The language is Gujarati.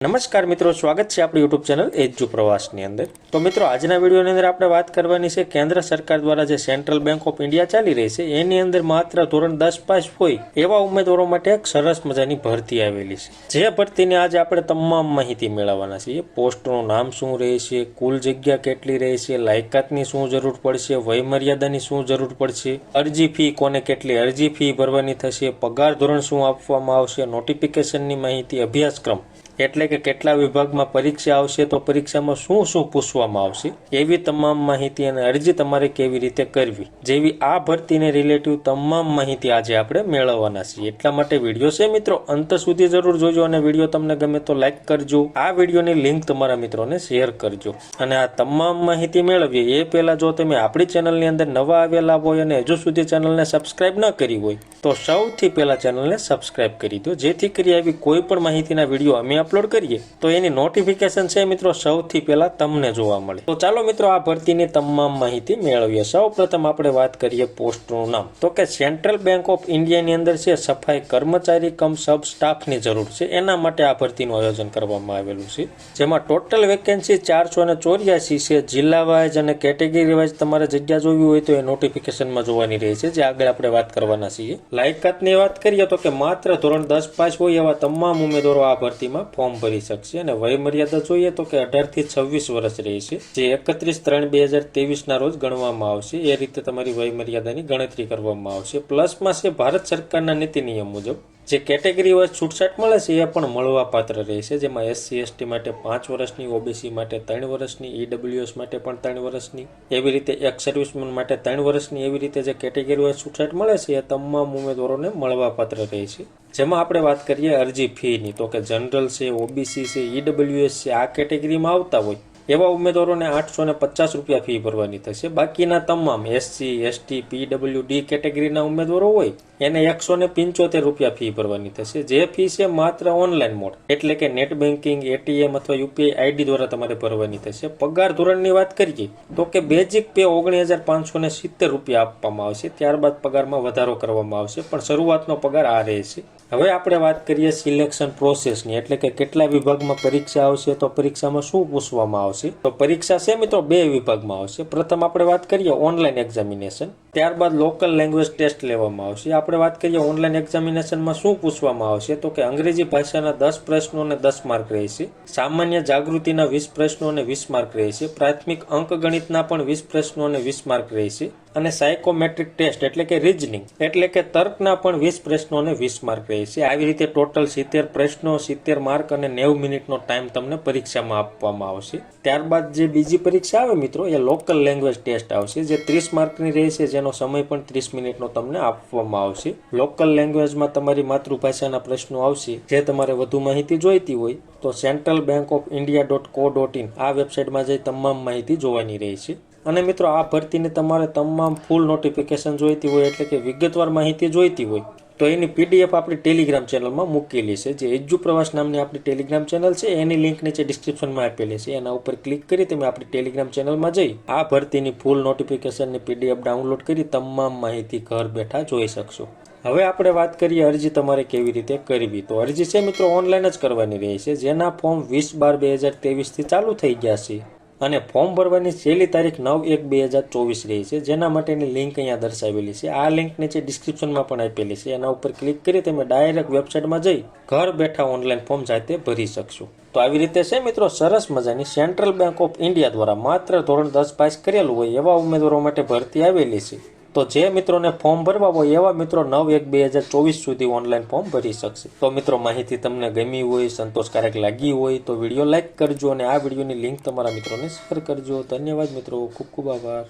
નમસ્કાર મિત્રો, સ્વાગત છે આપણી યુટ્યુબ ચેનલ એજ્યુ પ્રવાસની અંદર। તો મિત્રો, આજના વિડીયોની અંદર આપણે વાત કરવાની છે કેન્દ્ર સરકાર દ્વારા જે સેન્ટ્રલ બેંક ઓફ ઇન્ડિયા ચાલી રહી છે એની અંદર માત્ર ધોરણ 10 પાસ હોય એવા ઉમેદવારો માટે એક સરસ મજાની ભરતી આવેલી છે। જે ભરતીની આજે આપણે તમામ માહિતી મેળવવાના છીએ। પોસ્ટનું નામ શું રહેશે, કુલ જગ્યા કેટલી રહેશે, લાયકાતની શું જરૂર પડશે, વયમર્યાદાની શું જરૂર પડશે, અરજી ફી કોને કેટલી અરજી ફી ભરવાની થશે, પગાર ધોરણ શું આપવામાં આવશે, નોટિફિકેશનની માહિતી, અભ્યાસક્રમ એટલે કે કેટલા વિભાગમાં પરીક્ષા આવશે, તો પરીક્ષામાં શું શું પૂછવામાં આવશે, એવી તમામ માહિતી અને અરજી તમારે કેવી રીતે કરવી જેવી આ ભરતીને રિલેટિવ તમામ માહિતી આજે આપણે મેળવવાના છીએ। એટલા માટે વિડીયો છે મિત્રો અંત સુધી જરૂર જોજો અને વિડીયો તમને ગમે તો લાઈક કરજો, આ વિડીયોની લિંક તમારા મિત્રોને શેર કરજો। અને આ તમામ માહિતી મેળવીએ એ પહેલા જો તમે આપણી ચેનલની અંદર નવા આવેલા હોય અને હજુ સુધી ચેનલને સબસ્ક્રાઇબ ન કરી હોય તો સૌથી પહેલા ચેનલને સબસ્ક્રાઇબ કરી દો, જેથી કરી આવી કોઈ પણ માહિતીના વિડીયો અમે અપલોડ કરીએ તો એની નોટિફિકેશન છે મિત્રો સૌથી પહેલા તમને જોવા મળે। તો ચાલો મિત્રો આ ભરતીની તમામ માહિતી મેળવીએ। સૌપ્રથમ આપણે વાત કરીએ પોસ્ટનું નામ, તો કે સેન્ટ્રલ બેંક ઓફ ઇન્ડિયાની અંદર છે સફાઈ કર્મચારી કમ સબ સ્ટાફની જરૂર છે, એના માટે આ ભરતીનું આયોજન કરવામાં આવેલું છે। જેમાં ટોટલ વેકેન્સી 484 છે। જિલ્લા વાઇઝ અને કેટેગરી વાઇઝ તમારે જગ્યા જોવી હોય તો એ નોટિફિકેશનમાં જોવાની રહે છે, જે આગળ આપણે વાત કરવાના છીએ। લાયકાતની વાત કરીએ તો કે માત્ર ધોરણ 10 પાસ હોય એવા તમામ ઉમેદવારો આ ભરતીમાં ફોર્મ ભરી શકશે। અને વયમર્યાદા જોઈએ તો કે 18 થી 26 વર્ષ રહેશે, જે 31/3/2023 ના રોજ ગણવામાં આવશે। એ રીતે તમારી વયમર્યાદાની ગણતરી કરવામાં આવશે। પ્લસમાં છે ભારત સરકારના નીતિ નિયમ મુજબ જે કેટેગરી વાઇઝ છૂટછાટ મળે છે એ પણ મળવા પાત્ર રહેશે, જેમાં SC ST માટે 5 વર્ષની, OBC માટે 3 વર્ષની, EWS માટે પણ 3 વર્ષની, એવી રીતે એક્સ સર્વિસમેન માટે 3 વર્ષની, એવી રીતે જે કેટેગરી વાઇઝ છૂટછાટ મળે છે એ તમામ ઉમેદવારોને મળવા પાત્ર રહેશે। જેમાં આપણે વાત કરીએ અરજી ફીની, તો કે જનરલ છે, OBC છે, EWS છે, આ કેટેગરીમાં આવતા હોય એવા ઉમેદવારોને 850 રૂપિયા ફી ભરવાની થશે। બાકીના તમામ SC ST PWD કેટેગરીના ઉમેદવારો હોય એને 175 રૂપિયા ફી ભરવાની થશે। જે ફી છે માત્ર ઓનલાઈન મોડ એટલે કે નેટ બેન્કિંગ, ATM અથવા UPI ID દ્વારા તમારે ભરવાની થશે। પગાર ધોરણની વાત કરીએ તો કે બેઝિક પે 19,570 રૂપિયા આપવામાં આવશે, ત્યારબાદ પગારમાં વધારો કરવામાં આવશે, પણ શરૂઆતનો પગાર આ રહેશે। હવે આપણે વાત કરીએ સિલેક્શન પ્રોસેસની, એટલે કે કેટલા વિભાગમાં પરીક્ષા આવશે, તો પરીક્ષામાં શું પૂછવામાં આવશે। તો પરીક્ષા છે મિત્રો 2 વિભાગમાં આવશે। પ્રથમ આપણે વાત કરીએ ઓનલાઈન એક્ઝામિનેશન, ત્યારબાદ લોકલ લેંગ્વેજ ટેસ્ટ લેવામાં આવશે। આપણે વાત કરીએ ઓનલાઈન એક્ઝામિનેશનમાં શું પૂછવામાં આવશે, તો કે અંગ્રેજી ભાષાના 10 પ્રશ્નો અને 10 માર્ક રહેશે, સામાન્ય જાગૃતિના 20 પ્રશ્નો અને 20 માર્ક રહેશે, પ્રાથમિક અંકગણિતના પણ 20 પ્રશ્નો અને 20 માર્ક રહેશે, અને સાયકોમેટ્રિક ટેસ્ટ એટલે કે રીઝનિંગ એટલે કે તર્કના પણ 20 પ્રશ્નો અને 20 માર્ક રહેશે। આવી રીતે ટોટલ 70 પ્રશ્નો, 70 માર્ક અને 90 મિનિટનો ટાઈમ તમને પરીક્ષામાં આપવામાં આવશે। ત્યારબાદ જે બીજી પરીક્ષા આવે મિત્રો એ લોકલ લેંગ્વેજ ટેસ્ટ આવશે, જે 30 માર્કની રહેશે, જેનો સમય પણ 30 મિનિટનો તમને આપવામાં આવશે। લોકલ લેંગ્વેજમાં તમારી માતૃભાષાના પ્રશ્નો આવશે। જે તમારે વધુ માહિતી જોઈતી હોય તો centralbankofindia.co.in આ વેબસાઇટમાં જઈ તમામ માહિતી જોવાની રહેશે। અને મિત્રો આ ભરતીની તમારે તમામ ફૂલ નોટિફિકેશન જોઈતી હોય એટલે કે વિગતવાર માહિતી જોઈતી હોય તો એની PDF આપણી ટેલિગ્રામ ચેનલમાં મૂકેલી છે, જે એજ્યુ પ્રવાસ નામની આપણી ટેલિગ્રામ ચેનલ છે, એની લિંક નીચે ડિસ્ક્રિપ્શનમાં આપેલી છે। એના ઉપર ક્લિક કરી તમે આપણી ટેલિગ્રામ ચેનલમાં જઈ આ ભરતીની ફૂલ નોટિફિકેશનની PDF ડાઉનલોડ કરી તમામ માહિતી ઘર બેઠા જોઈ શકશો। હવે આપણે વાત કરીએ અરજી તમારે કેવી રીતે કરવી। તો અરજી છે મિત્રો ઓનલાઈન જ કરવાની રહેશે, જેના ફોર્મ 20/12/2023 થી ચાલુ થઈ ગયા છે અને ફોર્મ ભરવાની છેલ્લી તારીખ 9/1/2024 રહી છે, જેના માટેની લિંક અહીંયા દર્શાવેલી છે। આ લિંક નીચે ડિસ્ક્રિપ્શનમાં પણ આપેલી છે, એના ઉપર ક્લિક કરી તમે ડાયરેક્ટ વેબસાઇટમાં જઈ ઘર બેઠા ઓનલાઈન ફોર્મ જાતે ભરી શકશો। તો આવી રીતે છે મિત્રો સરસ મજાની સેન્ટ્રલ બેંક ઓફ ઇન્ડિયા દ્વારા માત્ર ધોરણ 10 પાસ કરેલું હોય એવા ઉમેદવારો માટે ભરતી આવેલી છે। તો જે મિત્રોને ફોર્મ ભરવા હોય એવા મિત્રો 9/1/2024 સુધી ઓનલાઈન ફોર્મ ભરી શકશે। તો મિત્રો માહિતી તમને ગમી હોય, સંતોષકારક લાગી હોય તો વિડીયો લાઈક કરજો અને આ વિડીયોની લિંક તમારા મિત્રોને શેર કરજો। ધન્યવાદ મિત્રો, ખૂબ ખૂબ આભાર।